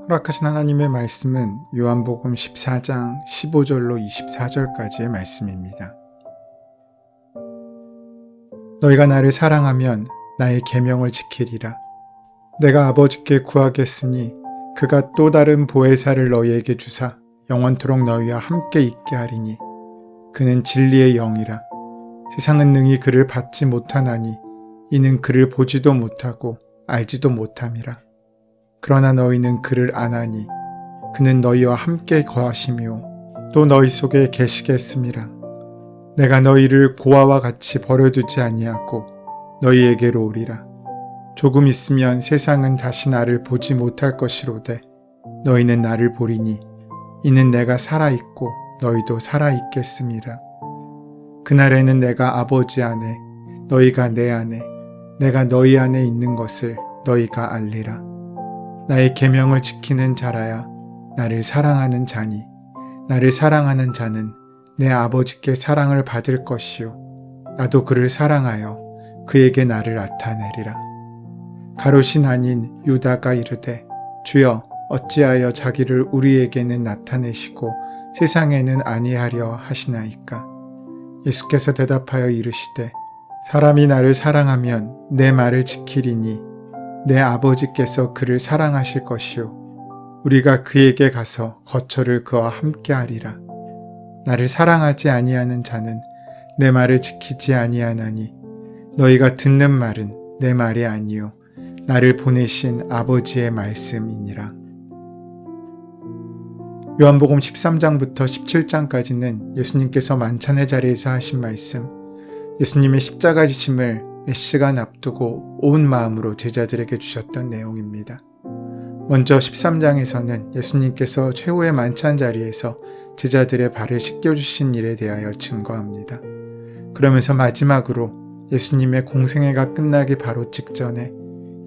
허락하신 하나님의 말씀은 요한복음 14장 15절로 24절까지의 말씀입니다. 너희가 나를 사랑하면 나의 계명을 지키리라. 내가 아버지께 구하겠으니 그가 또 다른 보혜사를 너희에게 주사 영원토록 너희와 함께 있게 하리니 그는 진리의 영이라. 세상은 능히 그를 받지 못하나니 이는 그를 보지도 못하고 알지도 못함이라. 그러나 너희는 그를 아나니 그는 너희와 함께 거하시며 또 너희 속에 계시겠음이라. 내가 너희를 고아와 같이 버려두지 아니하고 너희에게로 오리라. 조금 있으면 세상은 다시 나를 보지 못할 것이로되 너희는 나를 보리니 이는 내가 살아있고 너희도 살아있겠음이라. 그날에는 내가 아버지 안에 너희가 내 안에 내가 너희 안에 있는 것을 너희가 알리라. 나의 계명을 지키는 자라야 나를 사랑하는 자니 나를 사랑하는 자는 내 아버지께 사랑을 받을 것이요 나도 그를 사랑하여 그에게 나를 나타내리라. 가롯이 아닌 유다가 이르되 주여 어찌하여 자기를 우리에게는 나타내시고 세상에는 아니하려 하시나이까. 예수께서 대답하여 이르시되 사람이 나를 사랑하면 내 말을 지키리니 내 아버지께서 그를 사랑하실 것이요 우리가 그에게 가서 거처를 그와 함께 하리라. 나를 사랑하지 아니하는 자는 내 말을 지키지 아니하나니 너희가 듣는 말은 내 말이 아니요 나를 보내신 아버지의 말씀이니라. 요한복음 13장부터 17장까지는 예수님께서 만찬의 자리에서 하신 말씀, 예수님의 십자가 지심을 몇 시간 앞두고 온 마음으로 제자들에게 주셨던 내용입니다. 먼저 13장에서는 예수님께서 최후의 만찬 자리에서 제자들의 발을 씻겨주신 일에 대하여 증거합니다. 그러면서 마지막으로 예수님의 공생애가 끝나기 바로 직전에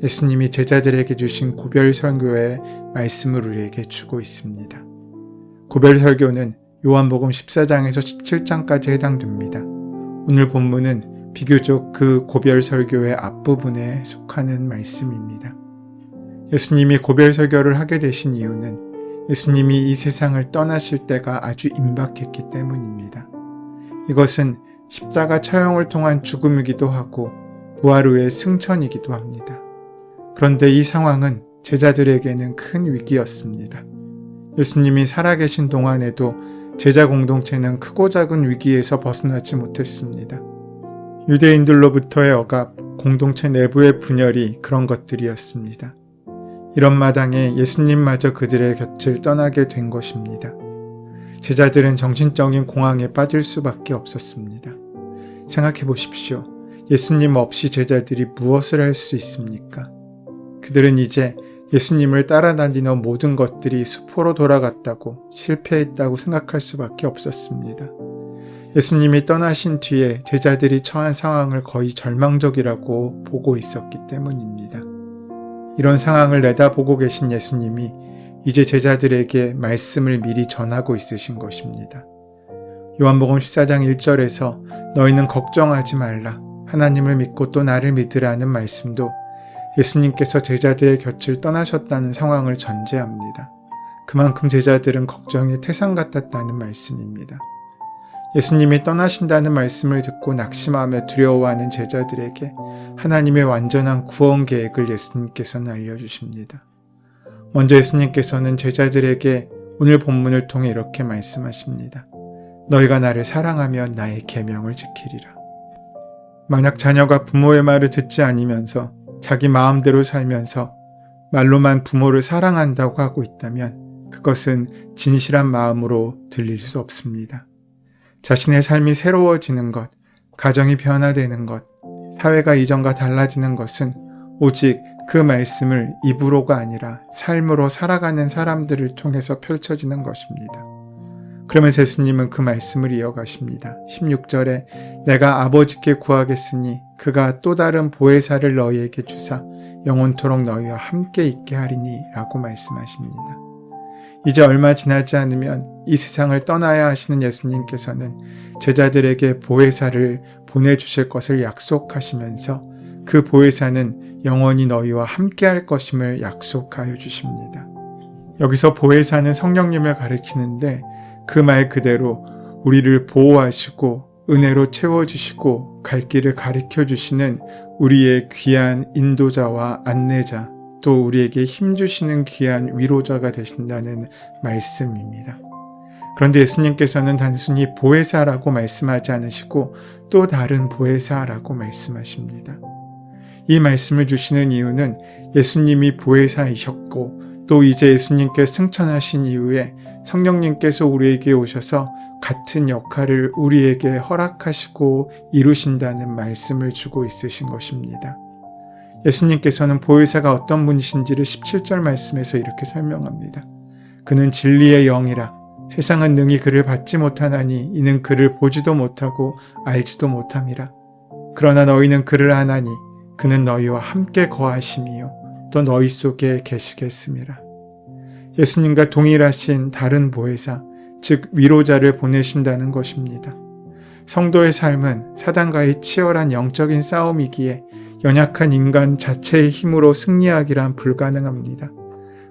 예수님이 제자들에게 주신 고별 설교의 말씀을 우리에게 주고 있습니다. 고별 설교는 요한복음 14장에서 17장까지 해당됩니다. 오늘 본문은 비교적 그 고별 설교의 앞부분에 속하는 말씀입니다. 예수님이 고별 설교를 하게 되신 이유는 예수님이 이 세상을 떠나실 때가 아주 임박했기 때문입니다. 이것은 십자가 처형을 통한 죽음이기도 하고 부활 후의 승천이기도 합니다. 그런데 이 상황은 제자들에게는 큰 위기였습니다. 예수님이 살아계신 동안에도 제자 공동체는 크고 작은 위기에서 벗어나지 못했습니다. 유대인들로부터의 억압, 공동체 내부의 분열이 그런 것들이었습니다. 이런 마당에 예수님마저 그들의 곁을 떠나게 된 것입니다. 제자들은 정신적인 공황에 빠질 수밖에 없었습니다. 생각해 보십시오. 예수님 없이 제자들이 무엇을 할 수 있습니까? 그들은 이제 예수님을 따라다니는 모든 것들이 수포로 돌아갔다고 실패했다고 생각할 수밖에 없었습니다. 예수님이 떠나신 뒤에 제자들이 처한 상황을 거의 절망적이라고 보고 있었기 때문입니다. 이런 상황을 내다보고 계신 예수님이 이제 제자들에게 말씀을 미리 전하고 있으신 것입니다. 요한복음 14장 1절에서 너희는 걱정하지 말라. 하나님을 믿고 또 나를 믿으라는 말씀도 예수님께서 제자들의 곁을 떠나셨다는 상황을 전제합니다. 그만큼 제자들은 걱정이 태산 같았다는 말씀입니다. 예수님이 떠나신다는 말씀을 듣고 낙심하며 두려워하는 제자들에게 하나님의 완전한 구원 계획을 예수님께서는 알려주십니다. 먼저 예수님께서는 제자들에게 오늘 본문을 통해 이렇게 말씀하십니다. 너희가 나를 사랑하면 나의 계명을 지키리라. 만약 자녀가 부모의 말을 듣지 않으면서 자기 마음대로 살면서 말로만 부모를 사랑한다고 하고 있다면 그것은 진실한 마음으로 들릴 수 없습니다. 자신의 삶이 새로워지는 것, 가정이 변화되는 것, 사회가 이전과 달라지는 것은 오직 그 말씀을 입으로가 아니라 삶으로 살아가는 사람들을 통해서 펼쳐지는 것입니다. 그러면서 예수님은 그 말씀을 이어가십니다. 16절에 내가 아버지께 구하겠으니 그가 또 다른 보혜사를 너희에게 주사 영원토록 너희와 함께 있게 하리니 라고 말씀하십니다. 이제 얼마 지나지 않으면 이 세상을 떠나야 하시는 예수님께서는 제자들에게 보혜사를 보내주실 것을 약속하시면서 그 보혜사는 영원히 너희와 함께 할 것임을 약속하여 주십니다. 여기서 보혜사는 성령님을 가리키는데 그 말 그대로 우리를 보호하시고 은혜로 채워주시고 갈 길을 가르쳐주시는 우리의 귀한 인도자와 안내자, 또 우리에게 힘주시는 귀한 위로자가 되신다는 말씀입니다. 그런데 예수님께서는 단순히 보혜사라고 말씀하지 않으시고 또 다른 보혜사라고 말씀하십니다. 이 말씀을 주시는 이유는 예수님이 보혜사이셨고 또 이제 예수님께 승천하신 이후에 성령님께서 우리에게 오셔서 같은 역할을 우리에게 허락하시고 이루신다는 말씀을 주고 있으신 것입니다. 예수님께서는 보혜사가 어떤 분이신지를 17절 말씀에서 이렇게 설명합니다. 그는 진리의 영이라 세상은 능히 그를 받지 못하나니 이는 그를 보지도 못하고 알지도 못함이라. 그러나 너희는 그를 아나니 그는 너희와 함께 거하심이요 또 너희 속에 계시겠음이라. 예수님과 동일하신 다른 보혜사, 즉 위로자를 보내신다는 것입니다. 성도의 삶은 사단과의 치열한 영적인 싸움이기에 연약한 인간 자체의 힘으로 승리하기란 불가능합니다.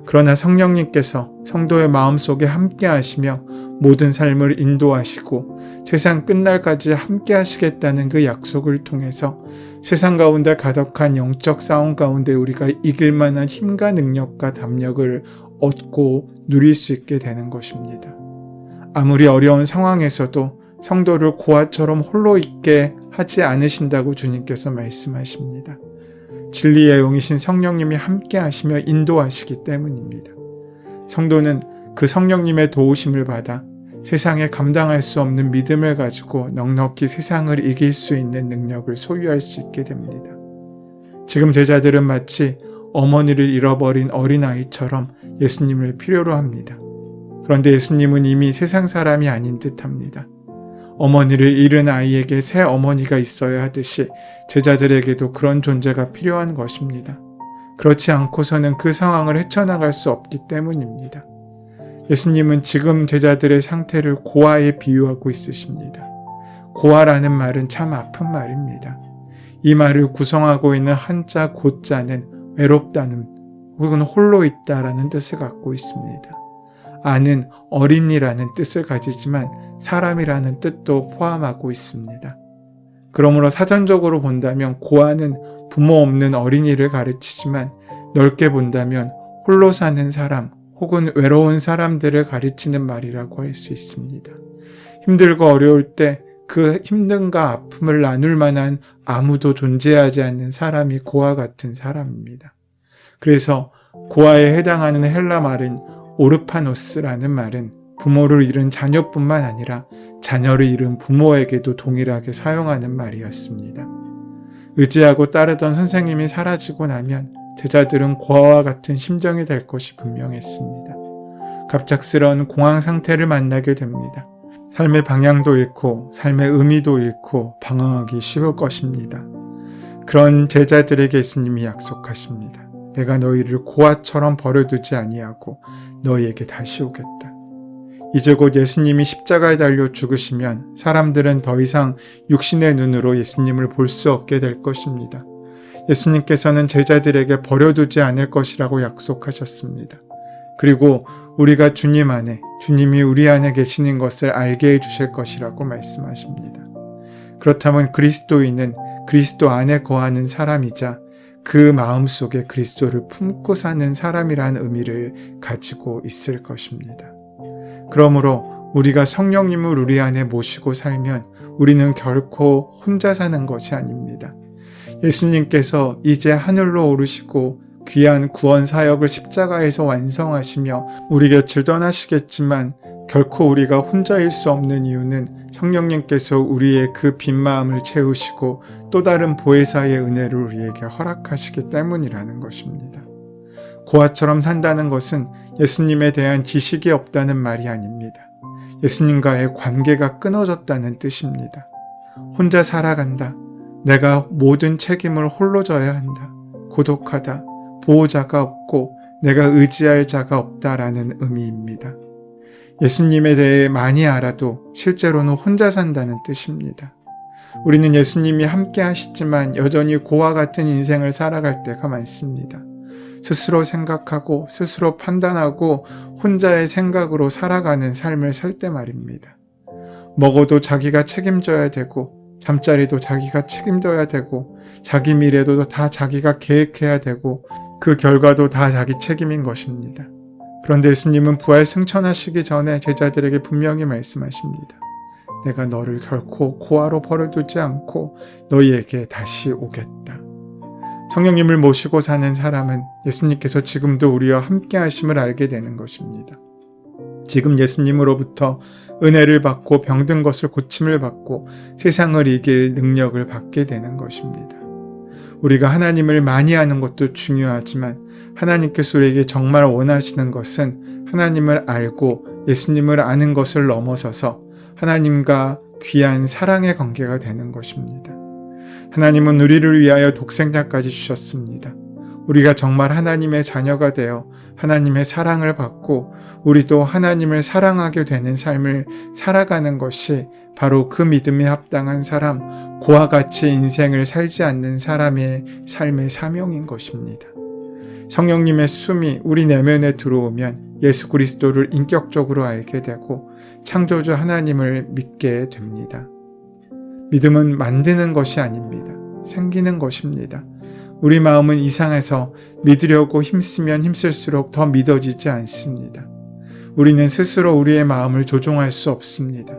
그러나 성령님께서 성도의 마음속에 함께 하시며 모든 삶을 인도하시고 세상 끝날까지 함께 하시겠다는 그 약속을 통해서 세상 가운데 가득한 영적 싸움 가운데 우리가 이길 만한 힘과 능력과 담력을 얻고 누릴 수 있게 되는 것입니다. 아무리 어려운 상황에서도 성도를 고아처럼 홀로 있게 하지 않으신다고 주님께서 말씀하십니다. 진리의 영이신 성령님이 함께 하시며 인도하시기 때문입니다. 성도는 그 성령님의 도우심을 받아 세상에 감당할 수 없는 믿음을 가지고 넉넉히 세상을 이길 수 있는 능력을 소유할 수 있게 됩니다. 지금 제자들은 마치 어머니를 잃어버린 어린아이처럼 예수님을 필요로 합니다. 그런데 예수님은 이미 세상 사람이 아닌 듯합니다. 어머니를 잃은 아이에게 새 어머니가 있어야 하듯이 제자들에게도 그런 존재가 필요한 것입니다. 그렇지 않고서는 그 상황을 헤쳐나갈 수 없기 때문입니다. 예수님은 지금 제자들의 상태를 고아에 비유하고 있으십니다. 고아라는 말은 참 아픈 말입니다. 이 말을 구성하고 있는 한자 고자는 외롭다는 혹은 홀로 있다라는 뜻을 갖고 있습니다. 아는 어린이라는 뜻을 가지지만 사람이라는 뜻도 포함하고 있습니다. 그러므로 사전적으로 본다면 고아는 부모 없는 어린이를 가르치지만 넓게 본다면 홀로 사는 사람 혹은 외로운 사람들을 가르치는 말이라고 할 수 있습니다. 힘들고 어려울 때 그 힘듦과 아픔을 나눌 만한 아무도 존재하지 않는 사람이 고아 같은 사람입니다. 그래서 고아에 해당하는 헬라 말인 오르파노스라는 말은 부모를 잃은 자녀뿐만 아니라 자녀를 잃은 부모에게도 동일하게 사용하는 말이었습니다. 의지하고 따르던 선생님이 사라지고 나면 제자들은 고아와 같은 심정이 될 것이 분명했습니다. 갑작스러운 공황 상태를 만나게 됩니다. 삶의 방향도 잃고 삶의 의미도 잃고 방황하기 쉬울 것입니다. 그런 제자들에게 예수님이 약속하십니다. 내가 너희를 고아처럼 버려두지 아니하고 너희에게 다시 오겠다. 이제 곧 예수님이 십자가에 달려 죽으시면 사람들은 더 이상 육신의 눈으로 예수님을 볼 수 없게 될 것입니다. 예수님께서는 제자들에게 버려두지 않을 것이라고 약속하셨습니다. 그리고 우리가 주님 안에, 주님이 우리 안에 계시는 것을 알게 해주실 것이라고 말씀하십니다. 그렇다면 그리스도인은 그리스도 안에 거하는 사람이자 그 마음속에 그리스도를 품고 사는 사람이라는 의미를 가지고 있을 것입니다. 그러므로 우리가 성령님을 우리 안에 모시고 살면 우리는 결코 혼자 사는 것이 아닙니다. 예수님께서 이제 하늘로 오르시고 귀한 구원 사역을 십자가에서 완성하시며 우리 곁을 떠나시겠지만 결코 우리가 혼자일 수 없는 이유는 성령님께서 우리의 그 빈 마음을 채우시고 또 다른 보혜사의 은혜를 우리에게 허락하시기 때문이라는 것입니다. 고아처럼 산다는 것은 예수님에 대한 지식이 없다는 말이 아닙니다. 예수님과의 관계가 끊어졌다는 뜻입니다. 혼자 살아간다. 내가 모든 책임을 홀로 져야 한다. 고독하다. 보호자가 없고 내가 의지할 자가 없다라는 의미입니다. 예수님에 대해 많이 알아도 실제로는 혼자 산다는 뜻입니다. 우리는 예수님이 함께 하시지만 여전히 고아 같은 인생을 살아갈 때가 많습니다. 스스로 생각하고 스스로 판단하고 혼자의 생각으로 살아가는 삶을 살 때 말입니다. 먹어도 자기가 책임져야 되고 잠자리도 자기가 책임져야 되고 자기 미래도 다 자기가 계획해야 되고 그 결과도 다 자기 책임인 것입니다. 그런데 예수님은 부활 승천하시기 전에 제자들에게 분명히 말씀하십니다. 내가 너를 결코 고아로 버려두지 않고 너희에게 다시 오겠다. 성령님을 모시고 사는 사람은 예수님께서 지금도 우리와 함께 하심을 알게 되는 것입니다. 지금 예수님으로부터 은혜를 받고 병든 것을 고침을 받고 세상을 이길 능력을 받게 되는 것입니다. 우리가 하나님을 많이 아는 것도 중요하지만 하나님께서 우리에게 정말 원하시는 것은 하나님을 알고 예수님을 아는 것을 넘어서서 하나님과 귀한 사랑의 관계가 되는 것입니다. 하나님은 우리를 위하여 독생자까지 주셨습니다. 우리가 정말 하나님의 자녀가 되어 하나님의 사랑을 받고 우리도 하나님을 사랑하게 되는 삶을 살아가는 것이 바로 그 믿음에 합당한 사람, 그와 같이 인생을 살지 않는 사람의 삶의 사명인 것입니다. 성령님의 숨이 우리 내면에 들어오면 예수 그리스도를 인격적으로 알게 되고 창조주 하나님을 믿게 됩니다. 믿음은 만드는 것이 아닙니다. 생기는 것입니다. 우리 마음은 이상해서 믿으려고 힘쓰면 힘쓸수록 더 믿어지지 않습니다. 우리는 스스로 우리의 마음을 조종할 수 없습니다.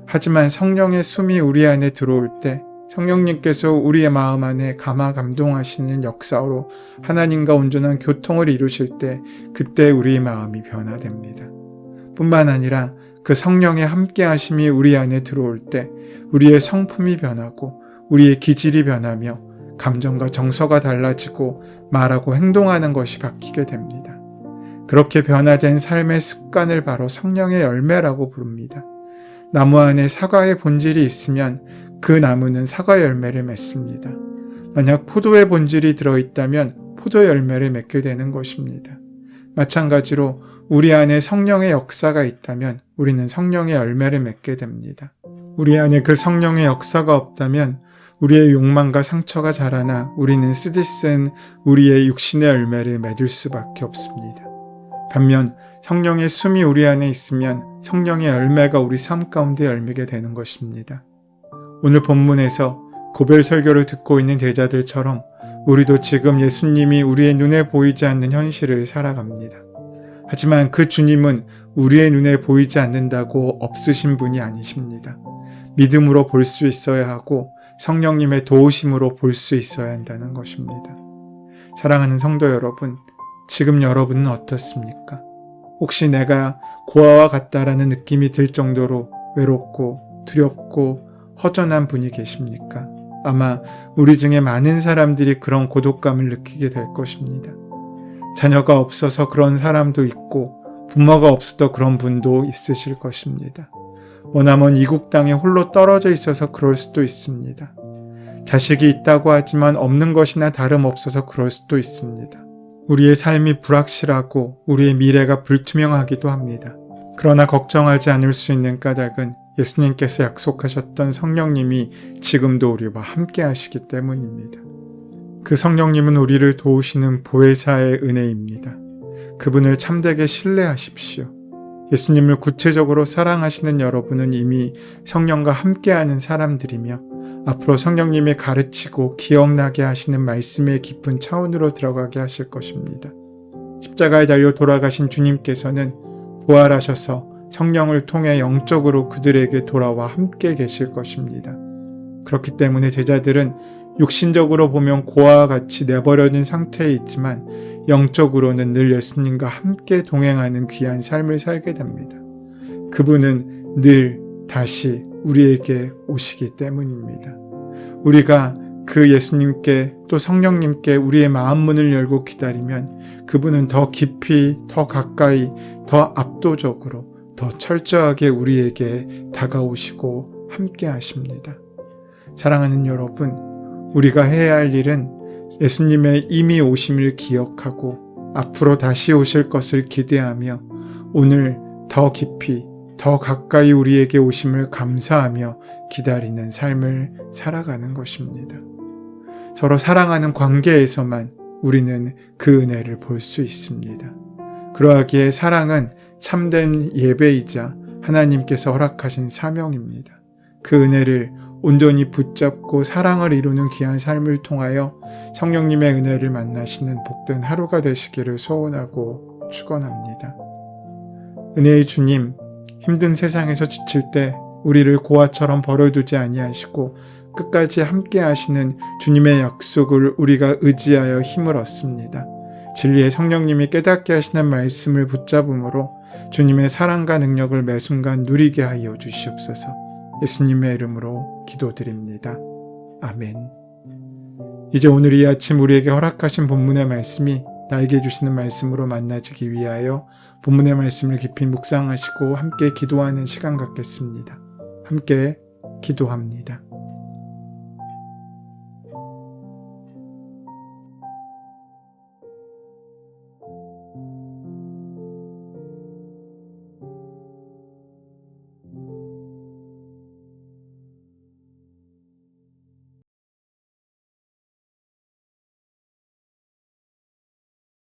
하지만 성령의 숨이 우리 안에 들어올 때 성령님께서 우리의 마음 안에 감동하시는 역사로 하나님과 온전한 교통을 이루실 때 그때 우리의 마음이 변화됩니다. 뿐만 아니라 그 성령의 함께 하심이 우리 안에 들어올 때 우리의 성품이 변하고 우리의 기질이 변하며 감정과 정서가 달라지고 말하고 행동하는 것이 바뀌게 됩니다. 그렇게 변화된 삶의 습관을 바로 성령의 열매라고 부릅니다. 나무 안에 사과의 본질이 있으면 그 나무는 사과 열매를 맺습니다. 만약 포도의 본질이 들어있다면 포도 열매를 맺게 되는 것입니다. 마찬가지로 우리 안에 성령의 역사가 있다면 우리는 성령의 열매를 맺게 됩니다. 우리 안에 그 성령의 역사가 없다면 우리의 욕망과 상처가 자라나 우리는 쓰디쓴 우리의 육신의 열매를 맺을 수밖에 없습니다. 반면 성령의 숨이 우리 안에 있으면 성령의 열매가 우리 삶 가운데 열매게 되는 것입니다. 오늘 본문에서 고별 설교를 듣고 있는 제자들처럼 우리도 지금 예수님이 우리의 눈에 보이지 않는 현실을 살아갑니다. 하지만 그 주님은 우리의 눈에 보이지 않는다고 없으신 분이 아니십니다. 믿음으로 볼 수 있어야 하고 성령님의 도우심으로 볼 수 있어야 한다는 것입니다. 사랑하는 성도 여러분, 지금 여러분은 어떻습니까? 혹시 내가 고아와 같다라는 느낌이 들 정도로 외롭고 두렵고 허전한 분이 계십니까? 아마 우리 중에 많은 사람들이 그런 고독감을 느끼게 될 것입니다. 자녀가 없어서 그런 사람도 있고 부모가 없어도 그런 분도 있으실 것입니다. 머나먼 이국 땅에 홀로 떨어져 있어서 그럴 수도 있습니다. 자식이 있다고 하지만 없는 것이나 다름없어서 그럴 수도 있습니다. 우리의 삶이 불확실하고 우리의 미래가 불투명하기도 합니다. 그러나 걱정하지 않을 수 있는 까닭은 예수님께서 약속하셨던 성령님이 지금도 우리와 함께 하시기 때문입니다. 그 성령님은 우리를 도우시는 보혜사의 은혜입니다. 그분을 참되게 신뢰하십시오. 예수님을 구체적으로 사랑하시는 여러분은 이미 성령과 함께하는 사람들이며 앞으로 성령님이 가르치고 기억나게 하시는 말씀의 깊은 차원으로 들어가게 하실 것입니다. 십자가에 달려 돌아가신 주님께서는 부활하셔서 성령을 통해 영적으로 그들에게 돌아와 함께 계실 것입니다. 그렇기 때문에 제자들은 육신적으로 보면 고아와 같이 내버려진 상태에 있지만 영적으로는 늘 예수님과 함께 동행하는 귀한 삶을 살게 됩니다. 그분은 늘 다시 우리에게 오시기 때문입니다. 우리가 그 예수님께 또 성령님께 우리의 마음 문을 열고 기다리면 그분은 더 깊이, 더 가까이, 더 압도적으로, 더 철저하게 우리에게 다가오시고 함께 하십니다. 사랑하는 여러분, 우리가 해야 할 일은 예수님의 이미 오심을 기억하고 앞으로 다시 오실 것을 기대하며 오늘 더 깊이, 더 가까이 우리에게 오심을 감사하며 기다리는 삶을 살아가는 것입니다. 서로 사랑하는 관계에서만 우리는 그 은혜를 볼 수 있습니다. 그러하기에 사랑은 참된 예배이자 하나님께서 허락하신 사명입니다. 그 은혜를 온전히 붙잡고 사랑을 이루는 귀한 삶을 통하여 성령님의 은혜를 만나시는 복된 하루가 되시기를 소원하고 축원합니다. 은혜의 주님, 힘든 세상에서 지칠 때 우리를 고아처럼 버려두지 아니하시고 끝까지 함께 하시는 주님의 약속을 우리가 의지하여 힘을 얻습니다. 진리의 성령님이 깨닫게 하시는 말씀을 붙잡음으로 주님의 사랑과 능력을 매 순간 누리게 하여 주시옵소서. 예수님의 이름으로 기도드립니다. 아멘. 이제 오늘 이 아침 우리에게 허락하신 본문의 말씀이 나에게 주시는 말씀으로 만나지기 위하여 본문의 말씀을 깊이 묵상하시고 함께 기도하는 시간 갖겠습니다. 함께 기도합니다.